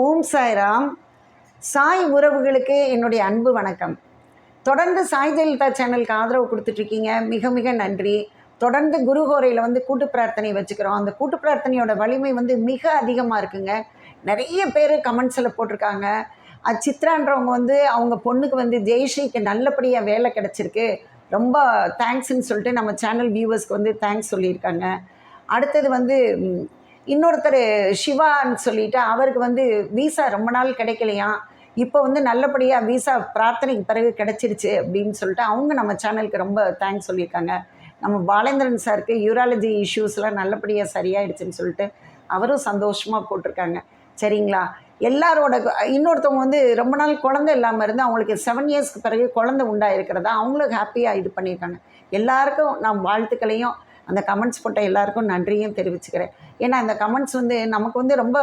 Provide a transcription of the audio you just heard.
ஓம் சாய்ராம். சாய் உறவுகளுக்கு என்னுடைய அன்பு வணக்கம். தொடர்ந்து சாய் ஜெயலலிதா சேனலுக்கு ஆதரவு கொடுத்துட்ருக்கீங்க, மிக மிக நன்றி. தொடர்ந்து குருஹோரையில் கூட்டு பிரார்த்தனை வச்சுக்கிறோம். அந்த கூட்டு பிரார்த்தனையோட வலிமை மிக அதிகமாக இருக்குங்க. நிறைய பேர் கமெண்ட்ஸில் போட்டிருக்காங்க. சித்ரான்றவங்க அவங்க பொண்ணுக்கு ஜெயஸ்ரீக்கு நல்லபடியாக வேலை கிடச்சிருக்கு, ரொம்ப தேங்க்ஸ்ன்னு சொல்லிட்டு நம்ம சேனல் வியூவர்ஸ்க்கு தேங்க்ஸ் சொல்லியிருக்காங்க. அடுத்தது இன்னொருத்தர் சிவான்னு சொல்லிட்டு அவருக்கு விசா ரொம்ப நாள் கிடைக்கலையாம், இப்போ நல்லபடியாக விசா பிரார்த்தனைக்கு பிறகு கிடச்சிருச்சு அப்படின்னு சொல்லிட்டு அவங்க நம்ம சேனலுக்கு ரொம்ப தேங்க்ஸ் சொல்லியிருக்காங்க. நம்ம பாலேந்திரன் சாருக்கு யூராலஜி இஷ்யூஸ்லாம் நல்லபடியாக சரியாயிடுச்சுன்னு சொல்லிட்டு அவரும் சந்தோஷமாக போட்டிருக்காங்க. சரிங்களா? எல்லாரோட இன்னொருத்தவங்க ரொம்ப நாள் குழந்தை இல்லாமல் இருந்து அவங்களுக்கு 7 இயர்ஸ்க்கு பிறகு குழந்தை உண்டாயிருக்கிறதா அவங்களும் ஹாப்பியாக இது பண்ணியிருக்காங்க. எல்லாருக்கும் நான் வாழ்த்துக்களையும் அந்த கமெண்ட்ஸ் போட்ட எல்லாருக்கும் நன்றியும் தெரிவிச்சுக்கிறேன். ஏன்னா இந்த கமெண்ட்ஸ் நமக்கு ரொம்ப